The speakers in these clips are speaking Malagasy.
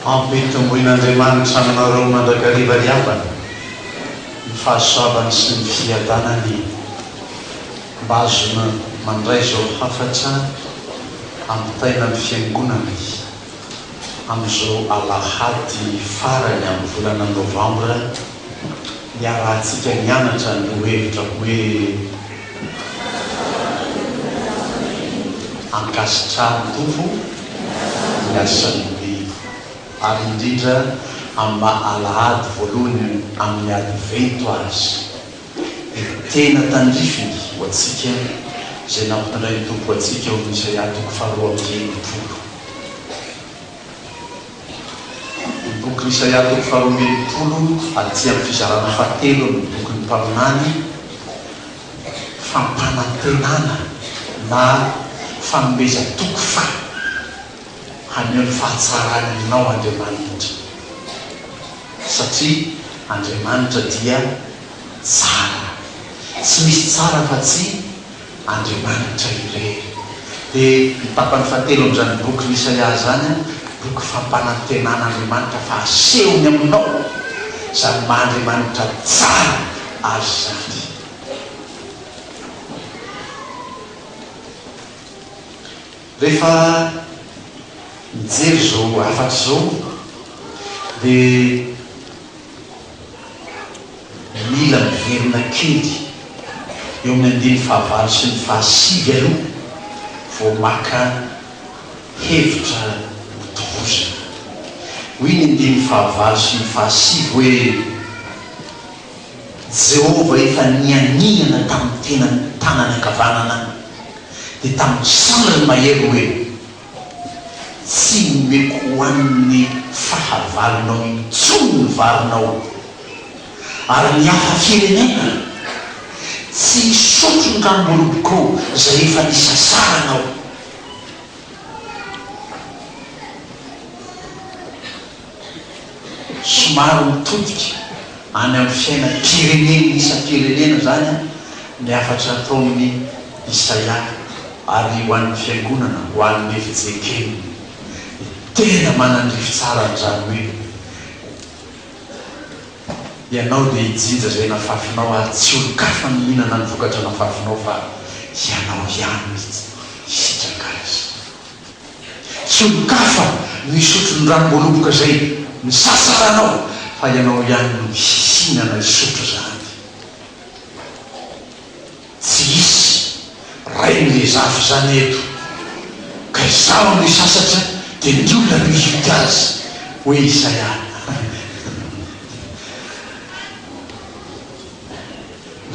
Ampitomboin'Andriamanitra aminareo mandrakariva-riavana ny fahasoavany sy ny fiadanany mba azona mandray zao hafatra amin'ny tainany fiangonana amin'izao alahady farany amin'ny volana novambra niarahantsika nianatra ny hevitra hoe ankasitrahany tompo miasan'olona ary indrindra amin'ny alahady voalohany amin'ny advento azy tena tandrifiny ho atsika zay nampitandray ny tompo atsika ho Isaia 4:9. Ny boky Isaia 4:9 aty amin'ny fizarana fahatelo amin'ny bokin'ny mpaminany fampanantenana na fanomezan-toko fa haneo ny fahatsarany aminao Andriamanitra satria Andriamanitra dia tsara, tsy misy tsara fa tsy Andriamanitra irery. Dia ny tapany fahatelo amin'izany boky Isaia zany boky fampanantenana Andriamanitra fa asehony aminao zany maha-Andriamanitra tsara azy zany. Rehefa mijery zao afatra zao dia mila miverina kely eo amin'ny andiny fahavalo sy ny fahasivy aloha vao maka hevitra mitovozana. Hoy ny andiny fahavalo sy ny fahasivy hoe Jehova efa nianihana tamin'ny tena tanany ankavanana dia tamin'ny sandrany mahery hoe tsy nomeko ho an'ny fahavalonao intsony ny valinao ary ny hafa firenena tsy isotro ny rambolobokao zay efa nisasaranao. Somary mitodika any amin'ny fiainam-pirenena isam-pirenena zany ny afatra ataon'ny Isaia ary ho an'ny fiangonana ho an'ny fijekeny tena manandrify tsara n'izany hoe ianao dia hijinja zay nafafinao ary tsy olo-kafa mihinana ny vokatra nafafinao fa ianao ihany hisitraka azy. Tsy olo-kafa no hisotro ny ranom-boaloboka zay nisasaranao fa ianao ihany no hihinana hisotro zany. Tsy hisy ray ny lezafy zany eto ka izaho no hisasatra dia ny olona no hihity azy hoe Isaia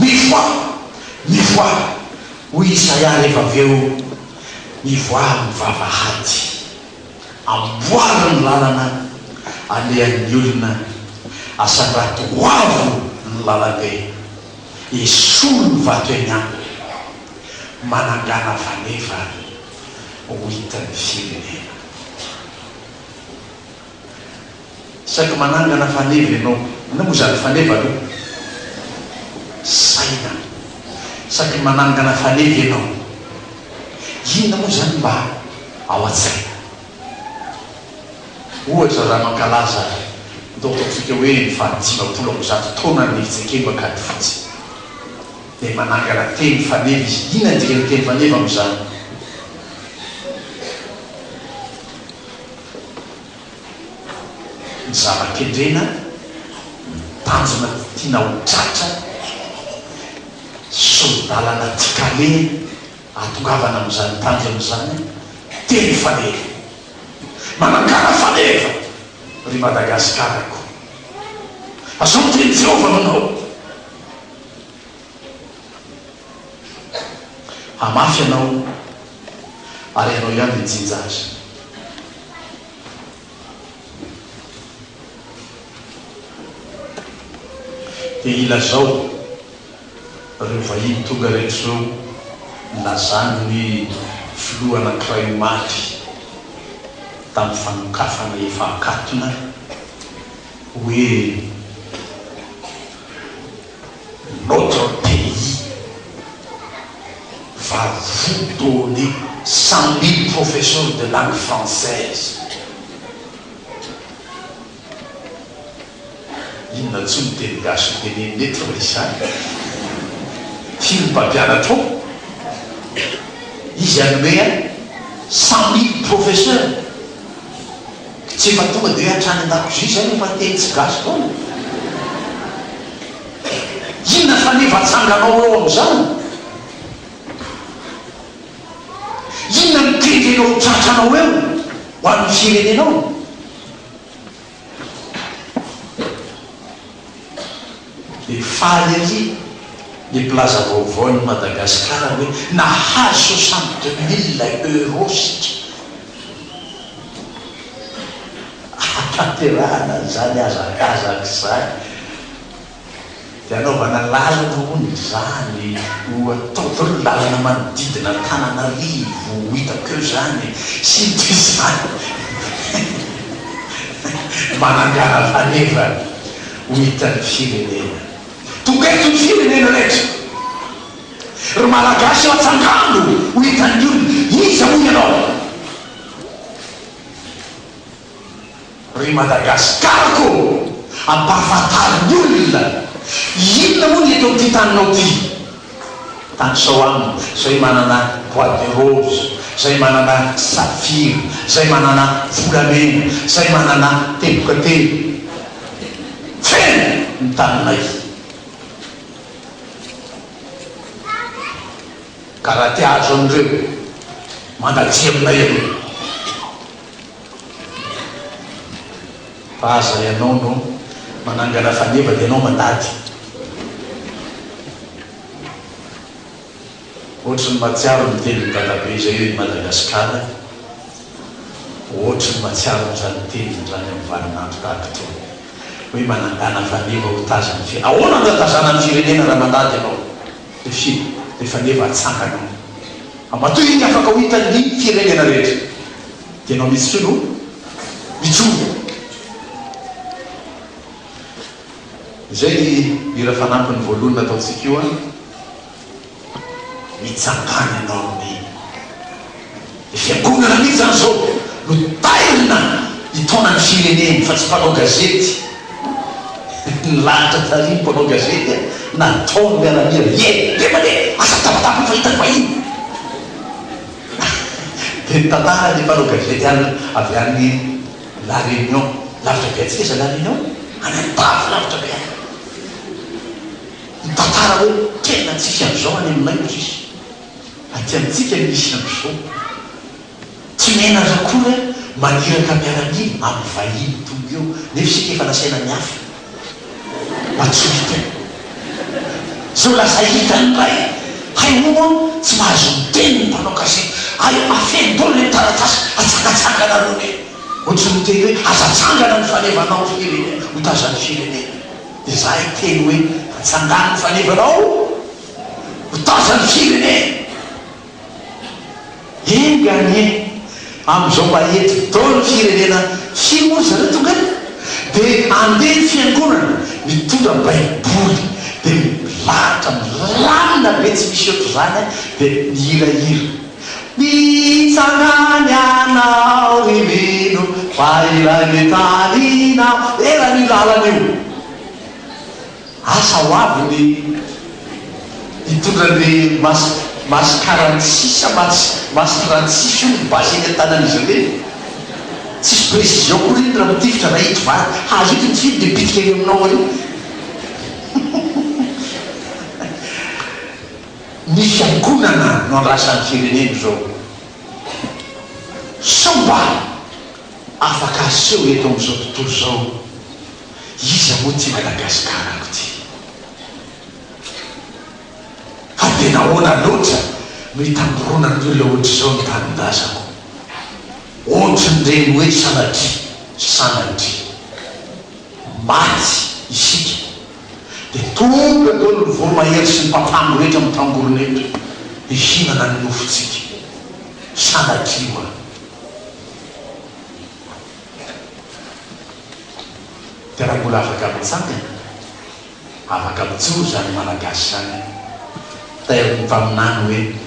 mivoa hoy Isaia rehefa avy eo mivoa mivavahady amboary ny lalana alehan'ny olona asandrato hoavo ny lalabe esolo ny vato eny aminy manangana faneva ho hitan'ny firenena. Saika manangana faneva ianao na moa zany faneva aloha saina saky manangana faneva ianao inona moa zany mba ao an-tsaina. Ohatra raha mankalaza ataotaotsika hoe ny faha-500 taona ny fijekembakady fotsy dia manangana teny faneva izy inona ndika ny teny faneva amin'izany. Ny zava-kendrena tanjona tiana ho tratra sodalana tikale atongavana amin'izany tanjo amin'izany teny faneva manangana faneva ry Madagasikara-ko azao teny Jehova manao hamafy ianao ary ianao ihany mijinja azy. Dia ilazao reo vahiny tonga rehetra zao nazany ny filoha anankiray maty tamin'ny fanokafana efa akatona hoe notre pays va vous donner 100 000 professeurs de langue française inona tsy miteny gasy teneny nety fa izany filym-pampianatra ao izy anome 100 000 professeur tsy efa tonga de hoe hatrany an-dakozia zany efa teny tsy gasy taona inona fa nevatsanganao eo am'izany inona mikendrenao tratranao eo ho amin'ny firenenao de faly azy ny plaza vaovao ny Madagasikara hoe nahazo 62 000 € sika atanterahana zany azakazaka zany de anaovana lalana hony zany ho ataovy lalana manodidina Tananarivo hitako eo zany sy ny zany manangana fanefa ho hitan'ny firenena tonga eto ny firenena rehetra ry malagasy atsangano ho hitan'ny olona iza moa ianao ry Madagaskarko ampahafantariny olona inona moa ny eto am'ty taninao ty tany sao aminy zay manana bois de rose zay manana safira zay manana volamena zay manana teboka telo feno ny taninay karaha ty azo amindreo mandatsy aminay aloha fa aza ianao no manangana faneva de anao mandady ohatrany matsiaro miteny dalabe zay hoe Madagasikara ohatrany matsiaro zany teny zany amin'ny valinandro tahaka to hoe manangana faneva ho tazany fi ahoana natazana ny firenena raha mandady anao de fi de faneva atsangana amatoy igny afaka ho hitan'ny firenena rehetra de anao misy sono mitsongo zay ira fanampiny voalohany nataotsika io a mitsangana anao amin'ny fiangonana mihitsy zany zao no taina hitonany fireneny fa tsy mpanao gazety ny lanitra tariny mpanao gazety nataony miaramira defa de asa tabataba fa hitany vahiny de ny tantara ny mpanao gazety any avy any la réunion lavitra be atsika iza la réunion anatafy lavitra be any tantara hoe tena tsisy am'izao any aminay o tsisy aty amitsika misy am'izao tsy mena rakory maniraka miaramily amin'ny vahiny tonga eo nefa sika efa nasaina ny hafa matsohita zao lasa hitany ray hay moa tsy mahazo miteny ny mpanao gazety ayo afenydolo le taratasy atsangatsangana rony ohatry miteny hoe azatsangana ny fanevanao firenena ho tazany firenena de zay teny hoe atsangana ny fanevanao ho tazany firenena enganye am'izao mahety dolo firenena fimoa zare tonga de andeha ny fiangonana mitondra baiboly de milahatra milamina be tsy misy ohatro zany de mihirahira mitsangany anao rimino fairany taninao era ny lalana io asa ho avy ny hitondra ny masy 46 masy 36 io baseny an-tanan'izy reny tsisy précision koa reny raha mitifitra raha hito vary hazo ity ny fily de pitika eny aminao ary ny fiangonana no andrasan'ny fireneny zao somba afaka aseho eto am'izao tontolo zao iza moa ty Madagasikara ty fa de nahoana loatra no hitamboronany olona ohatry zao ny tanindazako ohatry ny reny hoe sanatry maty isika de tonga dolo ny voromahery sy ny papango rehetra mitangorony eto ihinana ny nofotsika sanatry oa de raha mbola afaka mitsangana afaka mitsoro zany malagasy zany tairiny taminany hoe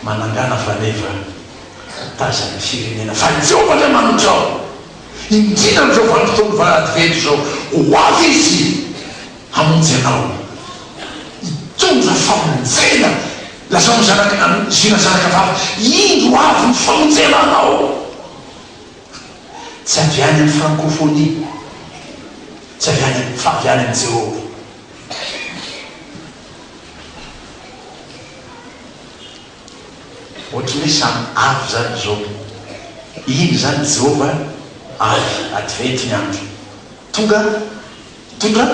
manangana faneva tazany firenena fa jeova le manotrao indrina am'izao vanim-potoany vaadvento zao ho avy izy amonjy anao itondra famonjena lazao zina zanaka vava indro avy ny famonjena anao tsy aviany amin'ny francophonie tsy aviany amin'ny Jehova. ohatra hoe samy avy zany zao iny zany Jehova avy adventy ny andro tonga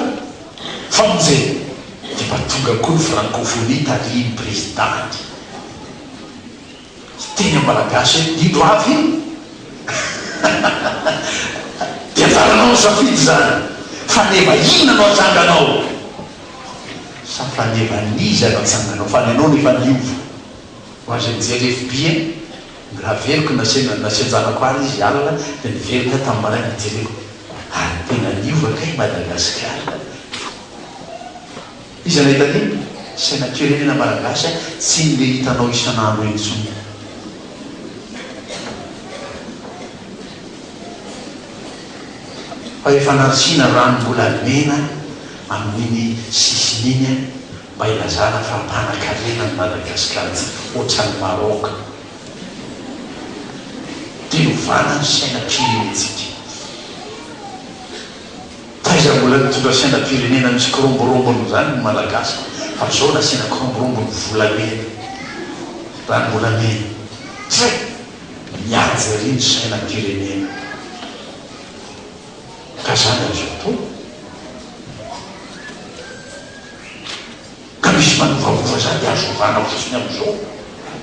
famonjena dia mba tonga koa ny francophonie tariny présidenty teny malagasy hoe indro avy dia varanao safidy zany faneva ina anao atsanganao sa faneva nizy anao atsanganao fa ny anao nefa niova ho azy mijery FB raha veloka nasenjanako ary izy alina dia niveloka tamin'ny maray nijereko ary tena niova kay Madagasikara izy anahitany sainam-pirenena malagasy tsy le hitanao isan'andro entsony fa efa narsina ranombolamena amin'iny sisininy mba ilazana fa mpanakarena ny Madagasikara ohatran'ny Maroc diovana ny sainam-pirenentsika taiza mbola nitondra sainam-pirenena misy kiromborombony zany ny malagasy fa zao nasiana kiromborombony volamena ranombolamena tsy miady ry ny sainam-pirenena ka zany azao to ka misy manovavova zany azovana fosiny am'izao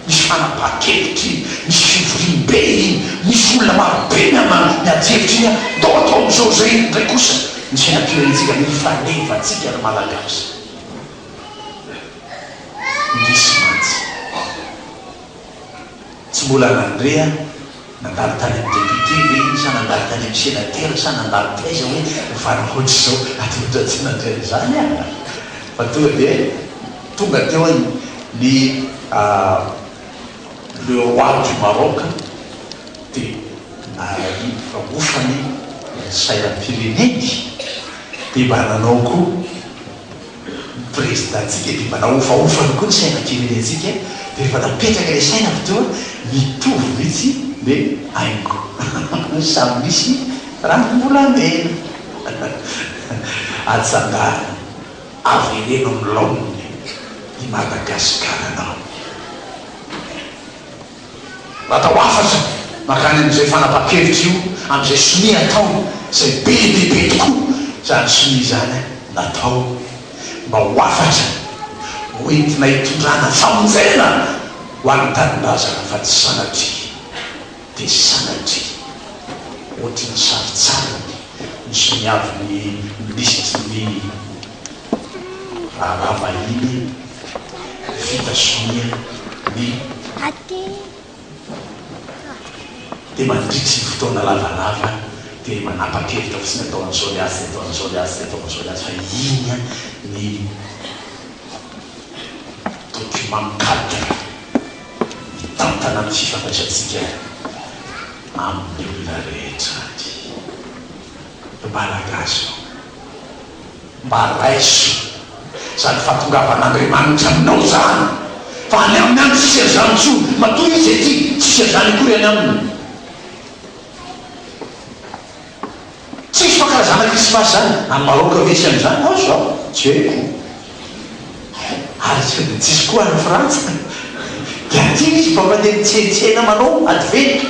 misy fanapakevitry misy fivorim-be iny misy olona marobe miadevitry iny dao atao am'izao zay ndray kosa ny sainam-pirenentsika mifanevatsika ny malagasy misy mantsy tsy mbola nandrea nandalo tany amin'ny député ve iny sa nandalo tany amin'ny sénateur sa nandalo taiza hoe vanahoatry zao atotra tsy nandrea zany fa tonga dia tonga teo ny le roi du Maroc dia ofany sainam-pireneny dia mba nanao koa présidentsika dia mba naofaofany koa ny sainam-pirenentsika dia efa napetraka le saina avy teo mitovy mihitsy le aingo samy misy ranombolamena atsangana aveleno amin'ny laoniny i Madagasikara anao atao afatra makany am'izay fanapakevitra io am'izay sonia atao zay be lehibe tokoa zany sonia zany natao mba ho afatra hoentina hitondrana famonjena ho an'ny tanindrazana fa tsy sanatry dia sanatry ohatra ny saritsarany ny soniaviny lisitry ny raha vahiny vita sonia ny dia mandritry fotoana lavalava dia manapa-kevitra fotsiny atao an'izao le azy atao an'izao le azy atao an'izao le azy fa iny ny document cadre mitantana amin'ny fifandraisantsika amin'ny olona rehetra malagasy mba raiso zany fahatongavan'Andriamanitra aminao zany fa any amin'ny any tsisy azany tso matoa izy ety tsisy azany kory any aminy tsisy fankarazana krismasy zany amin'ny Maroc vesy am'izany ao zao tsy haiko ary tsisy koa any Frantsa dia aty izy mba mandeha mitsenitsena manao adventy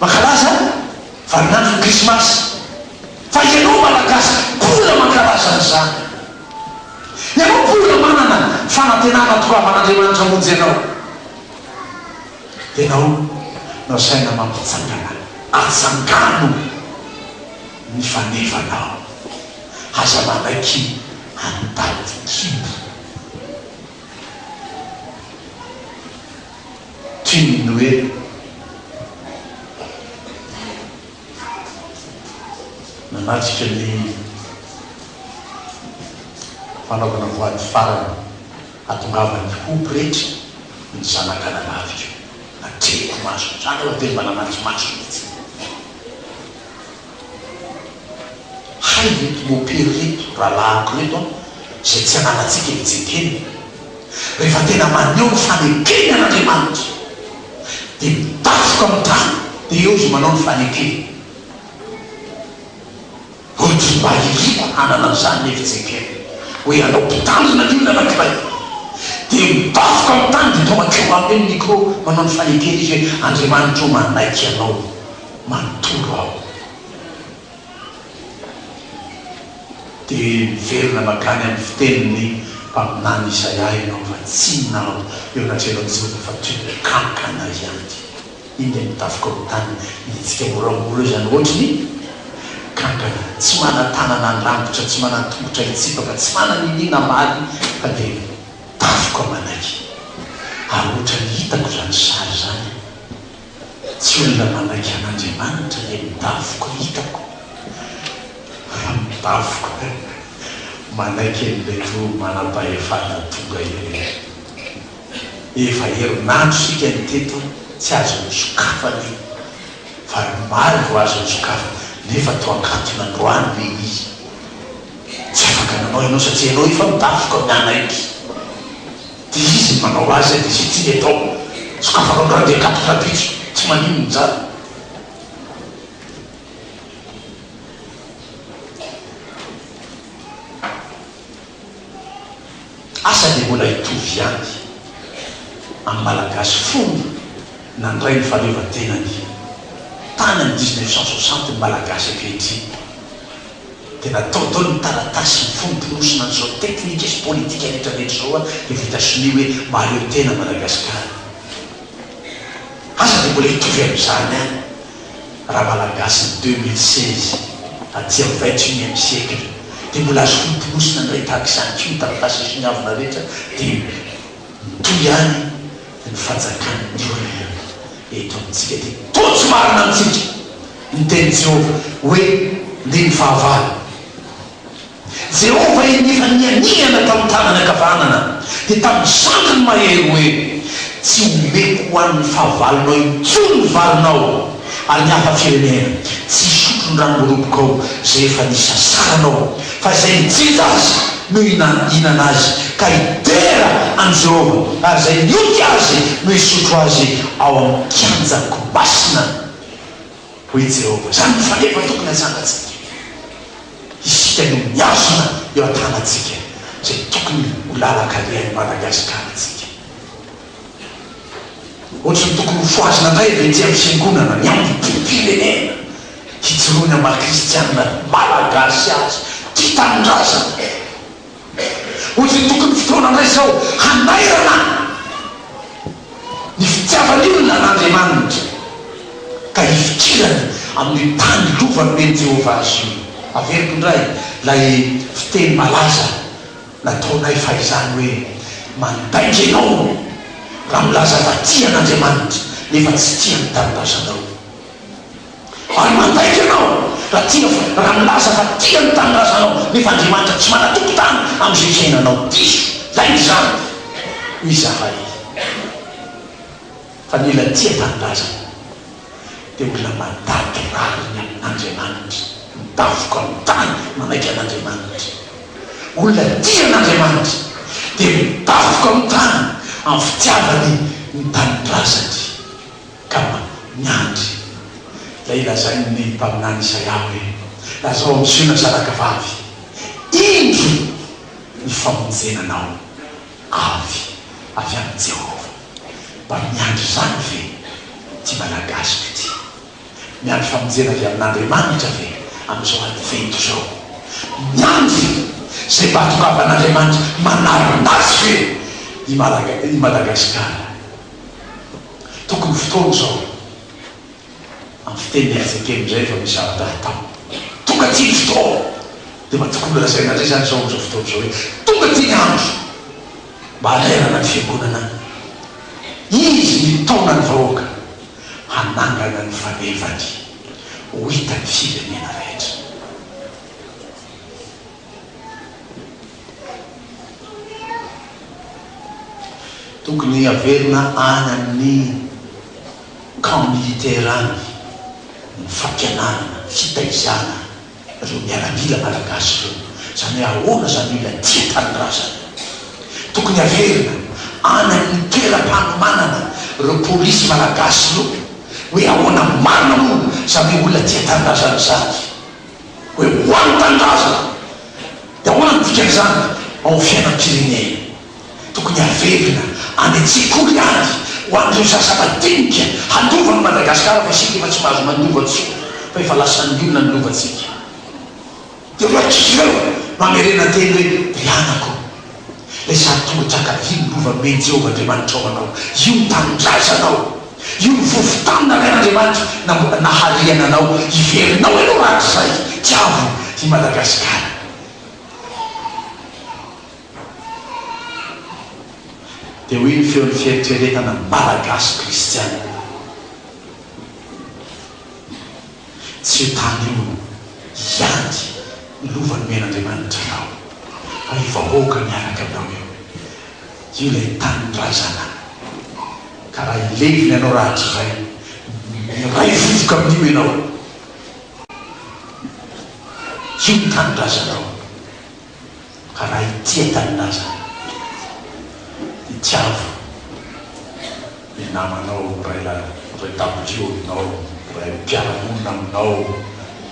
mankalaza vaninandro ny krismasy fa ianao malagasy bola mankalazany zany ianao bola manana fanantenana tokavan'Andriamanitra amonjy ianao dia nao saina mampitsangana atsangano ny fanevanao aza manaky andady kibo tyniny hoe nanatrika ny fanaovana voady farany atongavany hopo rehetra ny zanak'analavika natreko maso zany eo teny mba nanaty maso mihitsy say reto mopery reto rahalahako reto zay tsy ananatsika ejekeny rehefa tena maneho ny fanekeny an'andriamanitra dia mitafoka amin'ny tany dia eo izy manao ny fanekeny ohatry mba iriko hanana an'izany nefijeteny hoe anao mpitandrina ny olona anankiray dia mitafoka amin'ny tany dia tomakeo aminy ny micro manao ny fanekeny izy hoe andriamanitra o manaiky anao manontoro aho dia miverina makany amin'ny fiteniny mpaminany Isaia ianao fa tsy nao eo anatrehanao Jehova fa toy ny kankana ihany iny mitafoka amin'ny tany itsika moramora zany ohatry ny kankana tsy mana-tanana andrangotra tsy mana-tongotra itsipaka tsy mana-ninina maly fa dia tafoka manaiky ary ohatra ny hitako zany sary zany tsy olona manaiky an'andriamanitra le mitafoko hitako mitafoko manaiky an'leto manam-pahefana tonga ire efa herinandro sika ny teto tsy azo misokafany fa mary vo azo misokafa nefa to ankatona androany le izy tsy afaka nanao ianao satria ianao efa mitafoka mianaiky dia izy manao azy dia sy tsy atao sokafanao ndra dia akatona pitso tsy manino njara asa dia mbola hitovy ihany amin'ny malagasy fomba nandray ny fahaleovantenany tany amin'ny 1960 ny malagasy ankehitriny dia natao tao ny taratasy ny fombonosina n'izao teknika sy politika rehetrarehetra zao a dia vita soni hoe mahaleo tena Madagasikara asa dia mbola hitovy amin'izany any raha malagasy ny 2016 aty amin'ny 21e siècle dia mbola azo fombonosina ndray tahaka izany ko ny taratasy sy ny avina rehetra dia mitoy ihany ny fanjakan'ny olona eto amintsika dia totsy marina amintsika ny teny Jehova hoe ndiny fahavalo Jehova efa nianiana tamin'ny tanany ankavanana dia tamin'ny sandriny mahery hoe tsy omeko ho an'ny fahavalonao intsony ny valinao ary ny hafa firenena tsy sotro ny ranomborobokao zay efa nisasaranao fa izay nijita azy no hinana azy ka idera any Jehova ary izay nioty azy no hisotro azy ao amin'ny kianjako masina hoe Jehova zany mifanefa tokony azangatsika isika no miazona eo an-tanatsika zay tokony ho lalakalehan'ny Madagasikaratsika ohatra ny tokony ho foazina ndray vety amin'ny fiangonana ny amin'ny firenena hijoroany amin'ny kristianina malagasy azy tia tanindrazana ohatra ny tokony fotoana ndray zao hanairana ny fitiavany olona n'Andriamanitra ka hifikirany amin'ny tany lovany meny Jehova azy io averiko indray lay fiteny malaza nataonay fahizany hoe mandaingy ianao raha milaza fa tia an'Andriamanitra nefa tsy tia ny tanindrazanao ary mandaingy ianao raha milaza fa tia ny tanindrazanao nefa Andriamanitra tsy manatoko tany amin'izay fiainanao diso zay zany mizahay fa mila tia tanindrazana dia olona mandady rariny amin'Andriamanitra mitafoka amin'ny tany manaiky an'Andriamanitra olona tia an'Andriamanitra dia mitafoka amin'ny tany amin'ny fitiavany ny tanindrazany ka miandry lay lazainy ny mpaminany Isaia hoe lazao amin'ny siona zanaka vavy indro ny famonjenanao avy amin'ny Jehova mba miandry zany ve ty malagasiko ty miandry famonjena avy amin'Andriamanitra ve amin'izao advento zao miandry zay mba atokavan'Andriamanitra manarinazy ve i Madagasikara tokony fotoana zao amin'ny fiteny Ezekely zay fa misy zavatra atao tonga ty ny fotoana dia mba tokony lazaina zay zany zao am'izao fotoana zao hoe tonga ty ny andro mba halerana ny fiangonana izy nitaona ny vahoaka hanangana ny fanevany ho hitany firenena rehetra tokony averina any amin'ny camp militaire any ny fampianarana fitaizana reo miaramila malagasy reo zany ahoana zany ila tia tanindrazana tokony averina anany toeram-panomanana reo polisy malagasy reo hoe ahoana marina moa zany olona tia tanindrazana zany hoe hoany tanindrazana de ahoana mivikany zany ao fiainam-pirenena tokony averina any an-tsekoly any ho an'ireo sasabadinika handova ny Madagasikara fa sika efa tsy mahazo mandova tsoa fa efa lasan'ny olona ny lovatsika de loatr'ireo mamerena teny hoe rianako le sady tonga tsakaviny lova meny Jehovah-Andriamanitra ao anao io ny tanindrazanao io ny vofotanina Andriamanitra nahariana anao iverinao ianao raha zay tiavo ty Madagasikara de hoe ny feon'ny fieritreretana malagasy kristiana tsy ho tany io iandy lovany men'Andriamanitra anao fa ivahoaka miaraka aminao io le tanindrazana ka raha ileviny ianao rahatry zay raha ivovoka amin'io ianao io ny tanindrazanao ka raha itia tanindrazana itiavo ny namanao ray tabolio aminao ray mpiaramonina aminao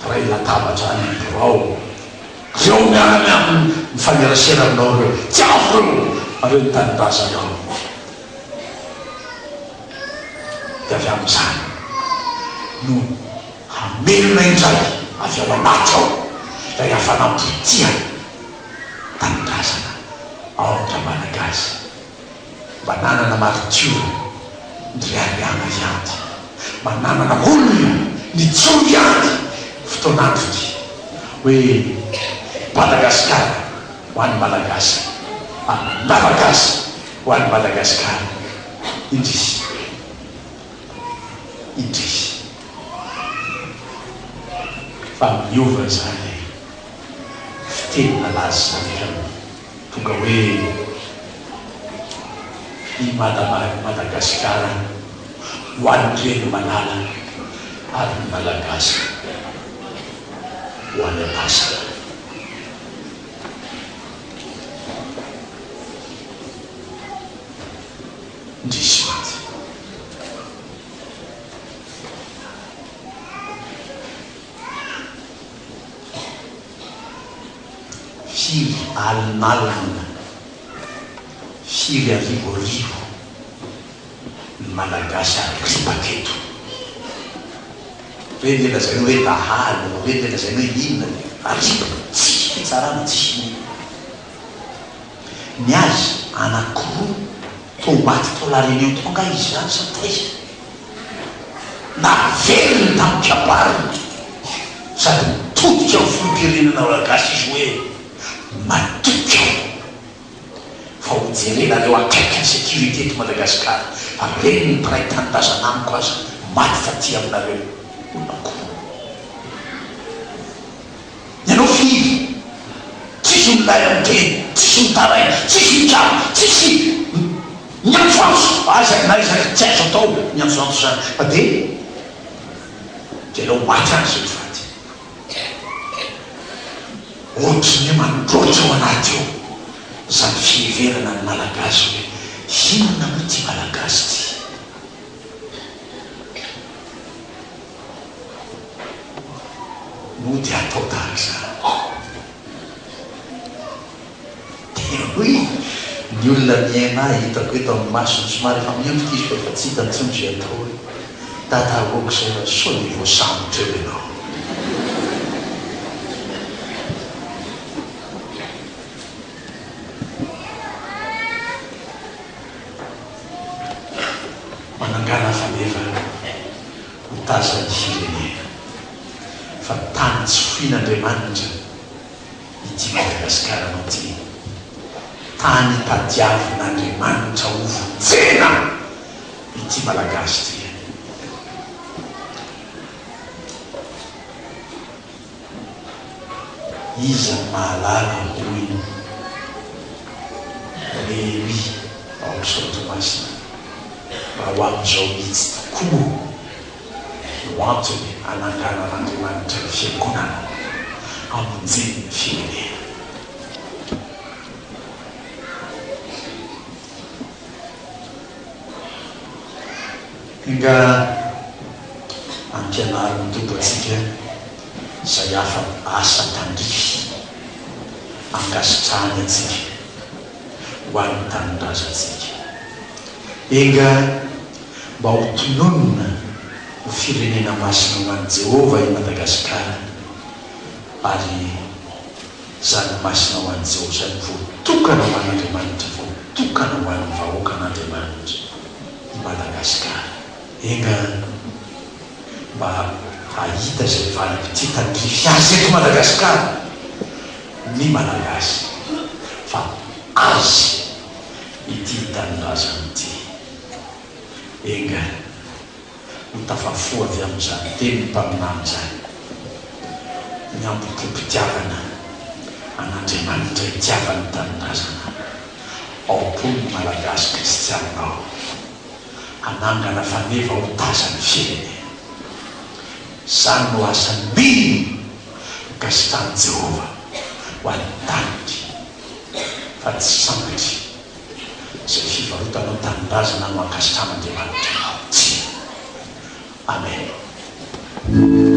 ray latabatra any birao reo miaramy amin'ny mifanerasera aminao reo tiavo reo areo ny tanindrazanao de avy amin'izany no hamelona indray avy ao anaty ao ray hafanampotia tanindrazana ao atra Malagasy mba nanana maritiora ndriariana iandy mba nanana olona ny tso iandy fotoanandroty hoe Madagasikara ho an'ny Malagasy Malagasy ho an'ny Madagasikara indrisy fa miova zany fiteny nalazy zany reo tonga hoe i Madagasikara ho an'ny reny manala ary ny Malagasy ho an'ny apasana ndrisy maty firy alinalina firy arivorivo ny Malagasy aripaketo rendena zay hoe dahaly rendena zay hoe inona aripa tsy fitsarana tsy ny azy anakiroa tomaty tolareny eo tonga izy zany sa taiza na velony tampiabariny sady mitodika ao filopirenana Malagasy izy hoe matodika fa ho jerena reo akaiky ny sécurité to Madagasikara fa reny ny mpiray tanindrazana amiko azy maty fa ty aminareo olonako nyanao firy tsisy milay amteny tsisy mitaray tsisy mitrano tsisy miantsoantso aza na izany tsy aizo atao miantsoantso zany fa de lao maty any zay faty ohatry ny mandroatra ao anaty eo zany fiheverana ny Malagasy hoe inona moa ty Malagasy ty no dia atao tahaka zany de hoe ny olona miaina hitako eto amin'ny masony somary efa miondrika izy fa tsy hitany tsy ndry atao hoe tatahoako zay fa so ny voasambotra eo ianao manangana fanefa ho tazany firenena fa tany tsy fihin'Andriamanitra ity Madagasikara anao ty tany tadiavin'Andriamanitra ho vonjena ity Malagasy ty iza mahalala hoy lery ao Sotomasina raha ho amin'izao mihitsy tokoa no antony ananganan'Andriamanitra ny fiangonana amonjeny ny firenena. Nga ampianary mitoto atsika izay hafa asa tandrify angasitrahany atsika ho an'ny tanindrazantsika. Enga mba ho tononona ho firenena masina ho an'i Jehova i Madagasikara, ary zany masina ho an'i Jehova zany voatokana ho an'Andriamanitra, voatokana ho an'ny vahoaka an'Andriamanitra i Madagasikara. Enga mba hahita izay valim-pity tandrify azy eto Madagasikara ny malagasy fa azy ity tanindrazana ity. Enga ho tafafoa avy amin'izany teny mpaminany zany, ny ampitompitiavana an'Andriamanitra itiavany tanindrazana ao koa ny malagasy kristianina ao, anangana faneva ho tazany firenena. Zany no asany mino gasitrany Jehova ho an'ny tanitry, fa tsy sambatra izay fivarotanao tanindrazana no ankasitran'Andriamanitra ao. Amen.